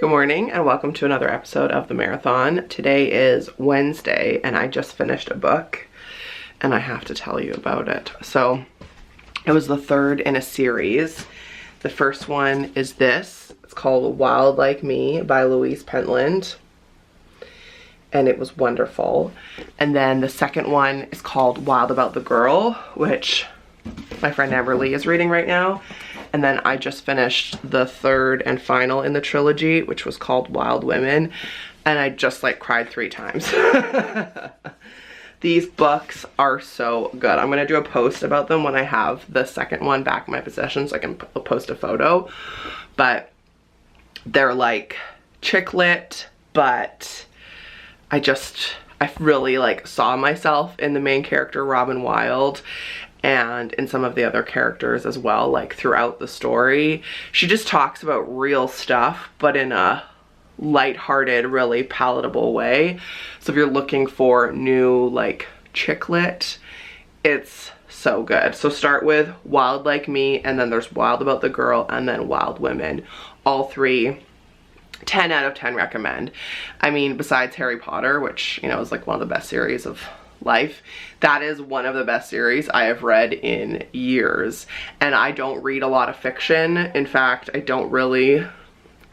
Good morning and welcome to another episode of the marathon. Today is Wednesday and I just finished a book and I have to tell you about it. So it was the third in a series. The first one is this. It's called Wild Like Me by Louise Pentland. And it was wonderful. And then the second one is called Wild About the Girl, which my friend Amberly is reading right now. And then I just finished the third and final in the trilogy, which was called Wild Women. And I just like cried 3 times. These books are so good. I'm gonna do a post about them when I have the second one back in my possession so I can post a photo. But they're like chick lit, but I really like saw myself in the main character, Robin Wilde, and in some of the other characters as well, like throughout the story. She just talks about real stuff, but in a lighthearted, really palatable way. So if you're looking for new like chick lit, it's so good. So start with Wild Like Me, and then there's Wild About the Girl, and then Wild Women. All 3, 10 out of 10 recommend. I mean, besides Harry Potter, which, you know, is like one of the best series of life, that is one of the best series I have read in years. And I don't read a lot of fiction. In fact, I don't really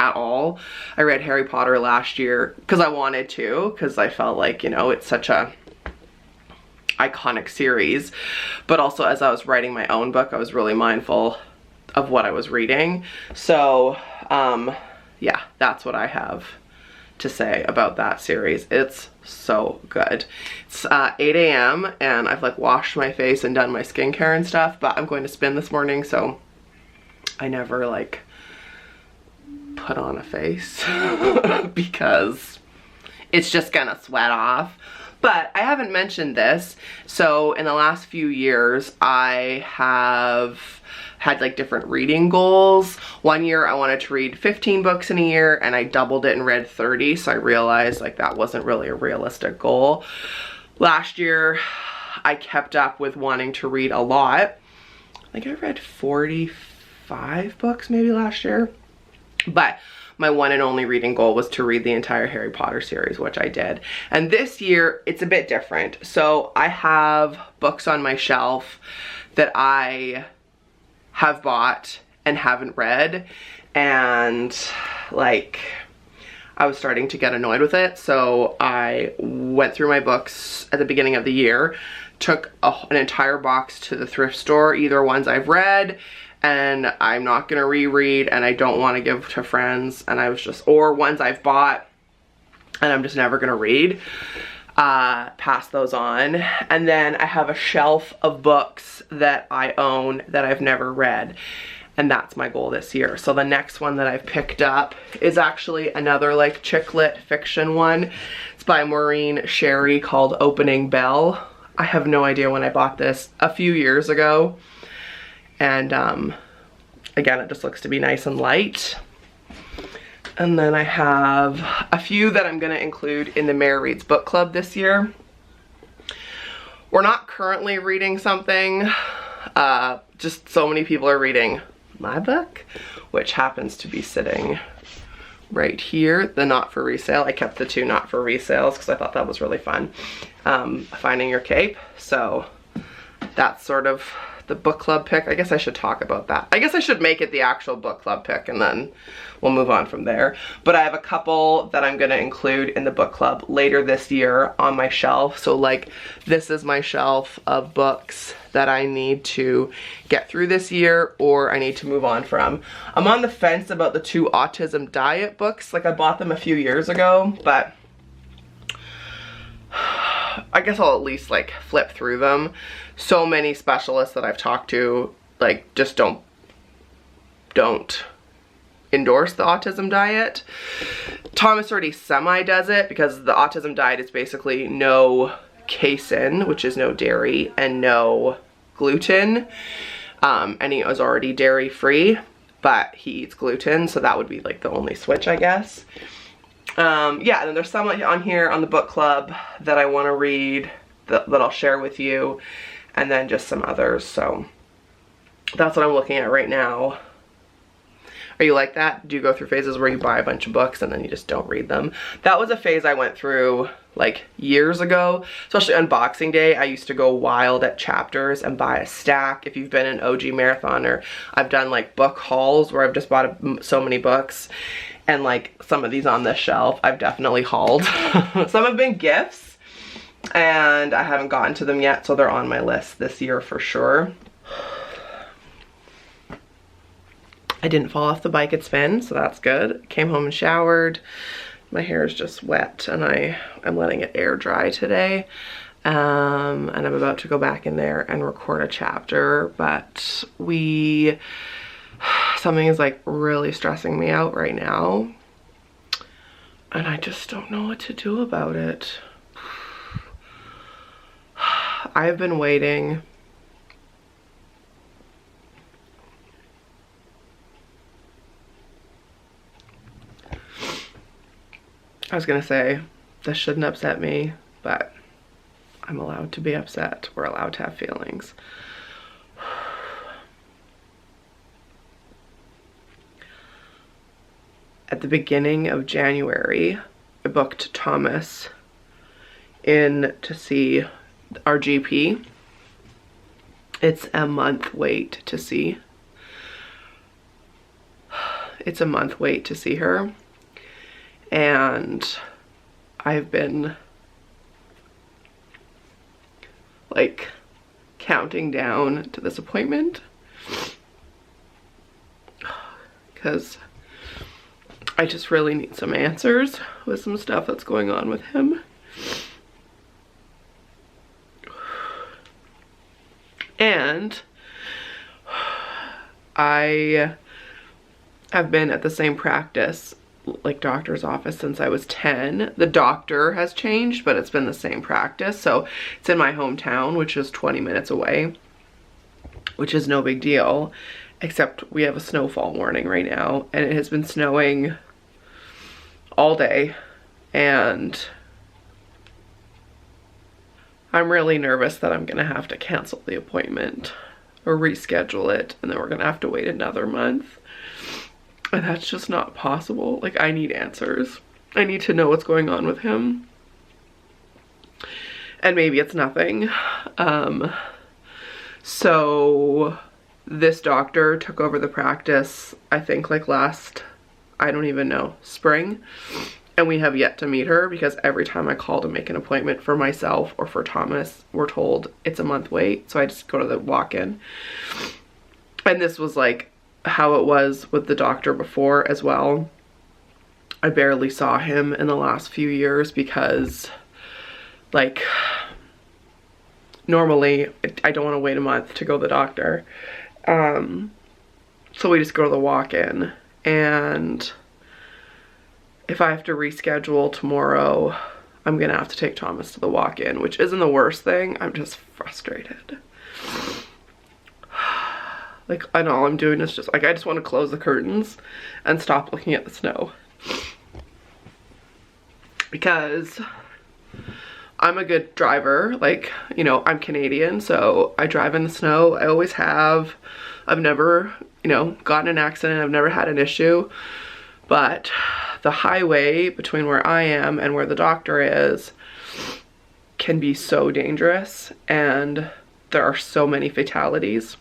at all. I read Harry Potter last year because I wanted to, because I felt like, you know, it's such a iconic series. But also as I was writing my own book, I was really mindful of what I was reading. So yeah, that's what I have to say about that series. It's so good. It's 8 a.m. and I've like washed my face and done my skincare and stuff, but I'm going to spin this morning, so I never like put on a face because it's just gonna sweat off. But I haven't mentioned this. So in the last few years, I have had like different reading goals. One year I wanted to read 15 books in a year and I doubled it and read 30. So I realized like that wasn't really a realistic goal. Last year I kept up with wanting to read a lot. I think I read 45 books maybe last year. But my one and only reading goal was to read the entire Harry Potter series, which I did. And this year it's a bit different. So I have books on my shelf that I have bought and haven't read, and like I was starting to get annoyed with it. So I went through my books at the beginning of the year, took an entire box to the thrift store, either ones I've read and I'm not gonna reread and I don't want to give to friends, and I was just, or ones I've bought and I'm just never gonna read, pass those on. And then I have a shelf of books that I own that I've never read, and that's my goal this year. So the next one that I've picked up is actually another like chick lit fiction one. It's by Maureen Sherry, called Opening Bell. I have no idea when I bought this, a few years ago. And again, it just looks to be nice and light. And then I have a few that I'm gonna include in the Mare Reads book club this year. We're not currently reading something, just so many people are reading my book, which happens to be sitting right here, the Not For Resale. I kept the 2 Not For Resales because I thought that was really fun. Finding Your Cape. So that's sort of the book club pick. I guess I should talk about that. I guess I should make it the actual book club pick and then we'll move on from there. But I have a couple that I'm gonna include in the book club later this year on my shelf. So like this is my shelf of books that I need to get through this year or I need to move on from. I'm on the fence about the 2 autism diet books. Like I bought them a few years ago, but I guess I'll at least like flip through them. So many specialists that I've talked to like just don't endorse the autism diet. Thomas already semi does it because the autism diet is basically no casein, which is no dairy, and no gluten. And he is already dairy free, but he eats gluten, so that would be like the only switch, I guess. Yeah, and then there's some on here on the book club that I want to read that I'll share with you, and then just some others. So that's what I'm looking at right now. Are you like that? Do you go through phases where you buy a bunch of books and then you just don't read them? That was a phase I went through like years ago, especially on Boxing Day. I used to go wild at Chapters and buy a stack. If you've been an OG marathoner, I've done like book hauls where I've just bought so many books, and like some of these on this shelf I've definitely hauled. Some have been gifts and I haven't gotten to them yet, so they're on my list this year for sure. I didn't fall off the bike at Spin, so that's good. Came home and showered. My hair is just wet and I'm letting it air dry today. And I'm about to go back in there and record a chapter, but something is like really stressing me out right now. And I just don't know what to do about it. I've been waiting. I was gonna say, this shouldn't upset me, but I'm allowed to be upset. We're allowed to have feelings. At the beginning of January, I booked Thomas in to see our GP. It's a month wait to see. It's a month wait to see her. And I've been like counting down to this appointment because I just really need some answers with some stuff that's going on with him. And I have been at the same practice, like doctor's office, since I was 10. The doctor has changed, but it's been the same practice. So it's in my hometown, which is 20 minutes away, which is no big deal, except we have a snowfall warning right now, and it has been snowing all day, and I'm really nervous that I'm gonna have to cancel the appointment or reschedule it, and then we're gonna have to wait another month. And that's just not possible. Like, I need answers. I need to know what's going on with him. And maybe it's nothing. So this doctor took over the practice, I think like last, I don't even know, spring. And we have yet to meet her because every time I call to make an appointment for myself or for Thomas, we're told it's a month wait. So I just go to the walk-in. And this was like how it was with the doctor before as well. I barely saw him in the last few years because like normally I don't want to wait a month to go to the doctor. So we just go to the walk-in, and if I have to reschedule tomorrow, I'm gonna have to take Thomas to the walk-in, which isn't the worst thing. I'm just frustrated. Like, and all I'm doing is just, like, I just want to close the curtains and stop looking at the snow. Because I'm a good driver. Like, you know, I'm Canadian, so I drive in the snow. I always have. I've never, you know, gotten in an accident. I've never had an issue. But the highway between where I am and where the doctor is can be so dangerous. And there are so many fatalities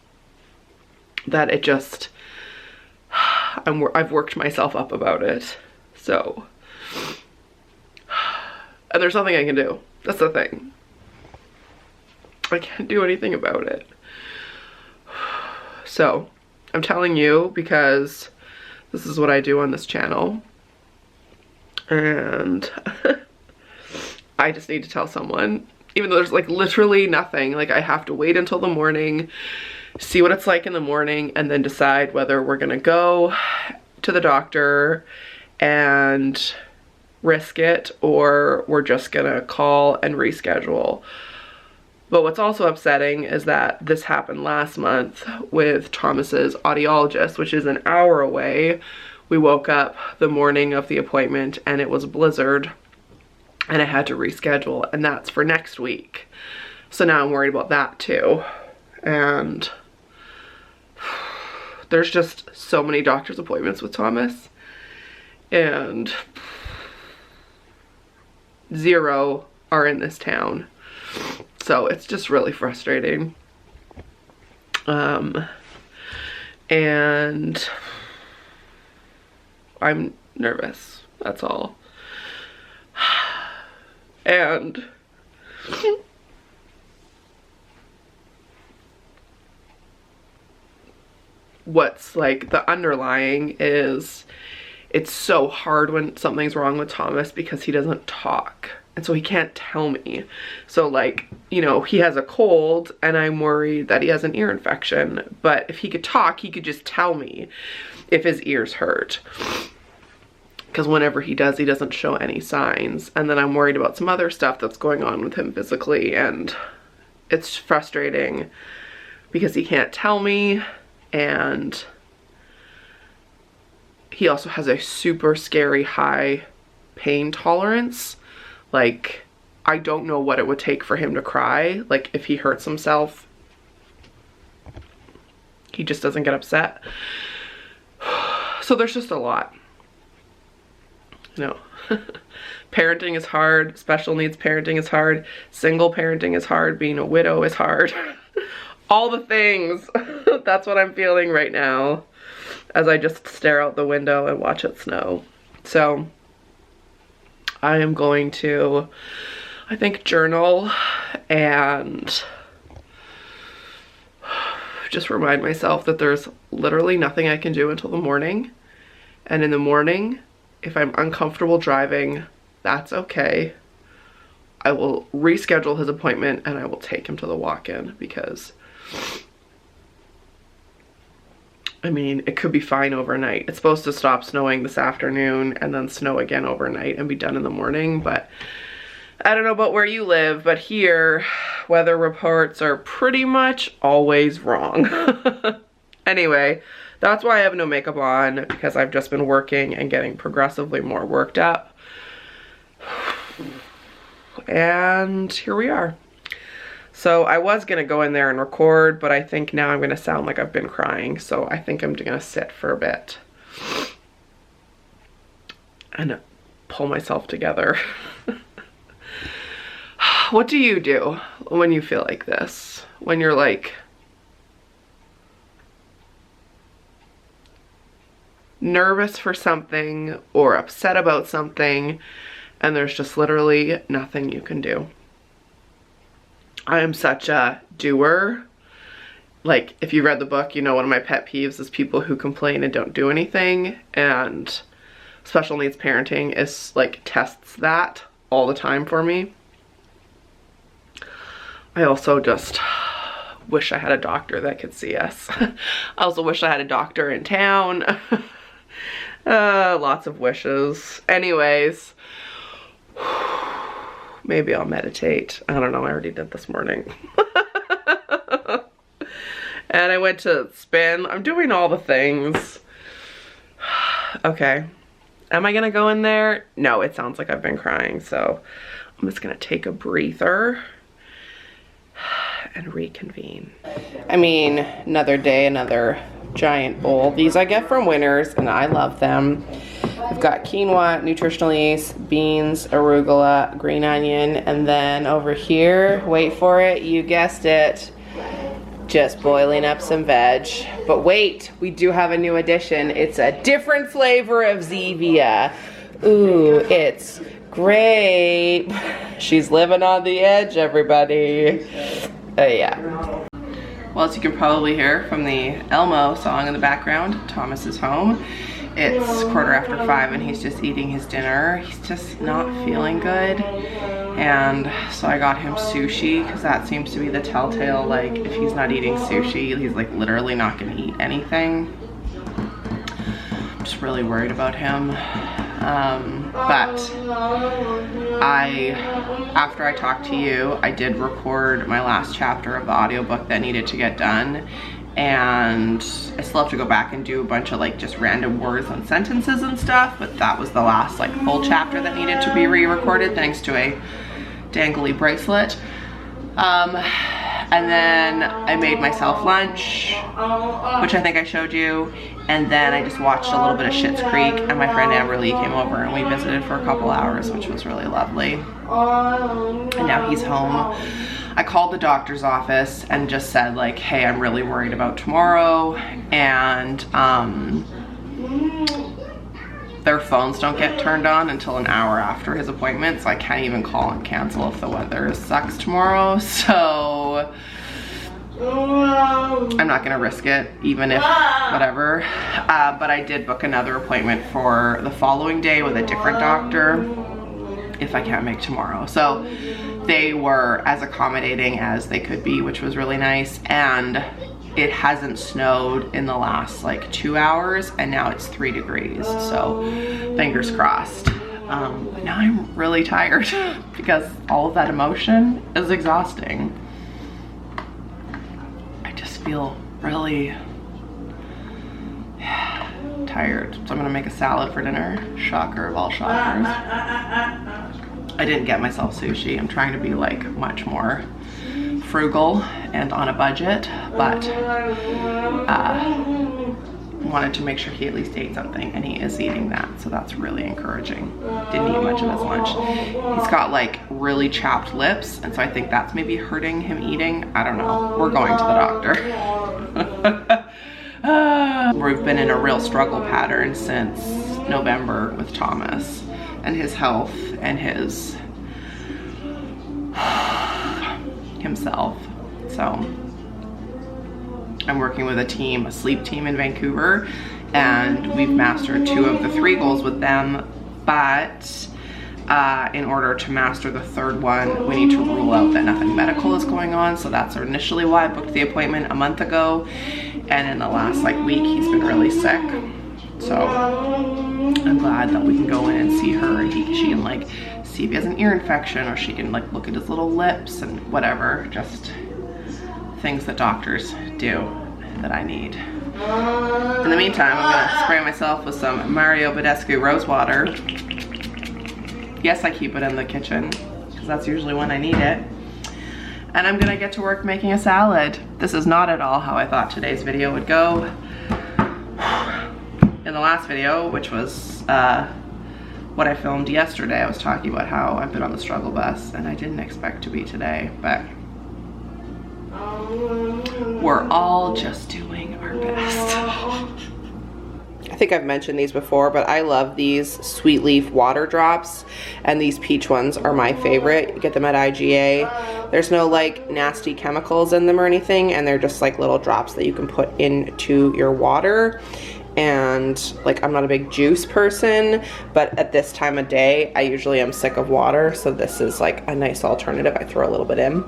that it just, I've worked myself up about it. So, and there's nothing I can do. That's the thing. I can't do anything about it. So, I'm telling you because this is what I do on this channel. And I just need to tell someone, even though there's like literally nothing. Like, I have to wait until the morning, see what it's like in the morning, and then decide whether we're gonna go to the doctor and risk it or we're just gonna call and reschedule. But what's also upsetting is that this happened last month with Thomas's audiologist, which is an hour away. We woke up the morning of the appointment and it was a blizzard and I had to reschedule, and that's for next week. So now I'm worried about that too. And there's just so many doctor's appointments with Thomas, and 0 are in this town. So it's just really frustrating. And I'm nervous, that's all. And what's like the underlying is it's so hard when something's wrong with Thomas because he doesn't talk. And so he can't tell me. So like, you know, he has a cold and I'm worried that he has an ear infection. But if he could talk, he could just tell me if his ears hurt. Because whenever he does, he doesn't show any signs. And then I'm worried about some other stuff that's going on with him physically. And it's frustrating because he can't tell me. And he also has a super scary high pain tolerance. Like, I don't know what it would take for him to cry. Like, if he hurts himself, he just doesn't get upset. So there's just a lot. You know, parenting is hard. Special needs parenting is hard. Single parenting is hard. Being a widow is hard. All the things. That's what I'm feeling right now as I just stare out the window and watch it snow. So I am going to, I think, journal and just remind myself that there's literally nothing I can do until the morning. And in the morning, if I'm uncomfortable driving, that's okay. I will reschedule his appointment and I will take him to the walk-in because, I mean, it could be fine overnight. It's supposed to stop snowing this afternoon and then snow again overnight and be done in the morning, but I don't know about where you live, but here, weather reports are pretty much always wrong. Anyway, that's why I have no makeup on, because I've just been working and getting progressively more worked up. And here we are. So I was gonna go in there and record, but I think now I'm gonna sound like I've been crying. So I think I'm gonna sit for a bit and pull myself together. What do you do when you feel like this? When you're like nervous for something or upset about something and there's just literally nothing you can do. I am such a doer. Like, if you read the book, you know one of my pet peeves is people who complain and don't do anything, and special needs parenting is like tests that all the time for me. I also just wish I had a doctor that could see us. I also wish I had a doctor in town. Lots of wishes. Anyways, maybe I'll meditate. I don't know, I already did this morning. And I went to spin. I'm doing all the things. Okay. Am I gonna go in there? No, it sounds like I've been crying, so I'm just gonna take a breather and reconvene. I mean, another day, another giant bowl. These I get from Winners and I love them. We've got quinoa, nutritional yeast, beans, arugula, green onion, and then over here, wait for it, you guessed it, just boiling up some veg. But wait, we do have a new addition. It's a different flavor of Zevia. Ooh, it's grape. She's living on the edge, everybody. Yeah. Well, as you can probably hear from the Elmo song in the background, Thomas is home. It's 5:15 and he's just eating his dinner. He's just not feeling good. And so I got him sushi because that seems to be the telltale, like if he's not eating sushi, he's like literally not gonna eat anything. I'm just really worried about him. But after I talked to you, I did record my last chapter of the audiobook that needed to get done. And I still have to go back and do a bunch of like just random words and sentences and stuff, but that was the last like full chapter that needed to be re-recorded thanks to a dangly bracelet. And then I made myself lunch, which I think I showed you. And then I just watched a little bit of Schitt's Creek, and my friend Amberly came over and we visited for a couple hours, which was really lovely. And now he's home. I called the doctor's office and just said like, hey, I'm really worried about tomorrow. And their phones don't get turned on until an hour after his appointment, so I can't even call and cancel if the weather sucks tomorrow. So I'm not gonna risk it, even if whatever. But I did book another appointment for the following day with a different doctor if I can't make tomorrow. So they were as accommodating as they could be, which was really nice. And it hasn't snowed in the last like 2 hours, and now it's 3 degrees, so fingers crossed. But now I'm really tired because all of that emotion is exhausting. I just feel really tired. So I'm gonna make a salad for dinner. Shocker of all shockers. I didn't get myself sushi. I'm trying to be like much more frugal and on a budget, but wanted to make sure he at least ate something, and he is eating that, so that's really encouraging. Didn't eat much of his lunch. He's got like really chapped lips, and so I think that's maybe hurting him eating. I don't know. We're going to the doctor. We've been in a real struggle pattern since November with Thomas and his health and his himself. So I'm working with a team, a sleep team in Vancouver, and we've mastered 2 of the 3 goals with them, but in order to master the 3rd one, we need to rule out that nothing medical is going on. So that's initially why I booked the appointment a month ago, and in the last like week he's been really sick. So I'm glad that we can go in and see her, and she can like see if he has an ear infection, or she can like look at his little lips and whatever, just things that doctors do that I need. In the meantime, I'm gonna spray myself with some Mario Badescu rose water. Yes, I keep it in the kitchen because that's usually when I need it. And I'm gonna get to work making a salad. This is not at all how I thought today's video would go. In the last video, which was what I filmed yesterday, I was talking about how I've been on the struggle bus, and I didn't expect to be today, but we're all just doing our best. I think I've mentioned these before, but I love these Sweet Leaf water drops, and these peach ones are my favorite. You get them at IGA. There's no like nasty chemicals in them or anything, and they're just like little drops that you can put into your water. And like, I'm not a big juice person, but at this time of day, I usually am sick of water, so this is like a nice alternative. I throw a little bit in.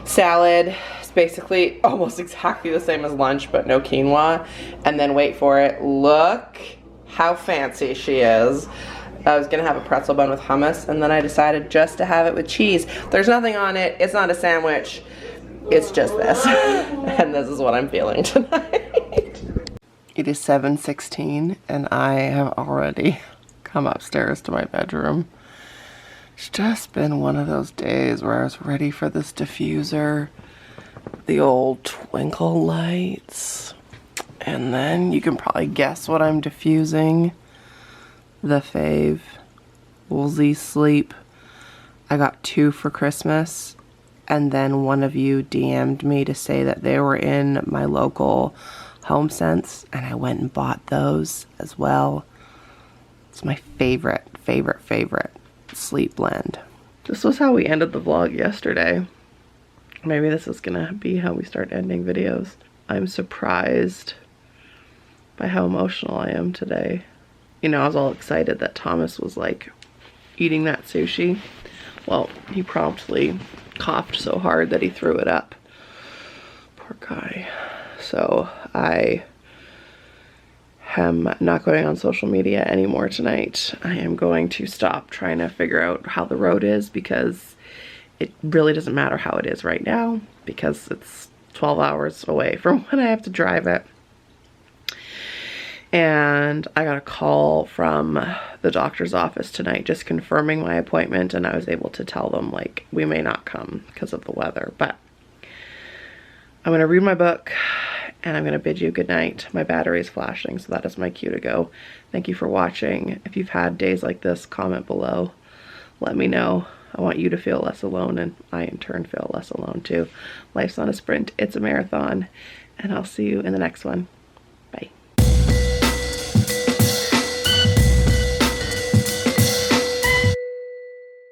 Salad. Basically almost exactly the same as lunch, but no quinoa. And then wait for it, look how fancy she is. I was gonna have a pretzel bun with hummus, and then I decided just to have it with cheese. There's nothing on it, it's not a sandwich, it's just this. And this is what I'm feeling tonight. It is 7:16 and I have already come upstairs to my bedroom. It's just been one of those days where I was ready for this diffuser, the old twinkle lights, and then you can probably guess what I'm diffusing. The fave, Woolsey Sleep. I got 2 for Christmas, and then one of you DM'd me to say that they were in my local HomeSense, and I went and bought those as well. It's my favorite sleep blend. This was how we ended the vlog yesterday. Maybe this is gonna be how we start ending videos. I'm surprised by how emotional I am today. You know, I was all excited that Thomas was like eating that sushi. Well, he promptly coughed so hard that he threw it up. Poor guy. So I am not going on social media anymore tonight. I am going to stop trying to figure out how the road is, because it really doesn't matter how it is right now, because it's 12 hours away from when I have to drive it. And I got a call from the doctor's office tonight just confirming my appointment, and I was able to tell them like we may not come because of the weather, but I'm gonna read my book and I'm gonna bid you good night. My battery is flashing, so that is my cue to go. Thank you for watching. If you've had days like this, comment below. Let me know. I want you to feel less alone, and I in turn feel less alone too. Life's not a sprint, it's a marathon, and I'll see you in the next one.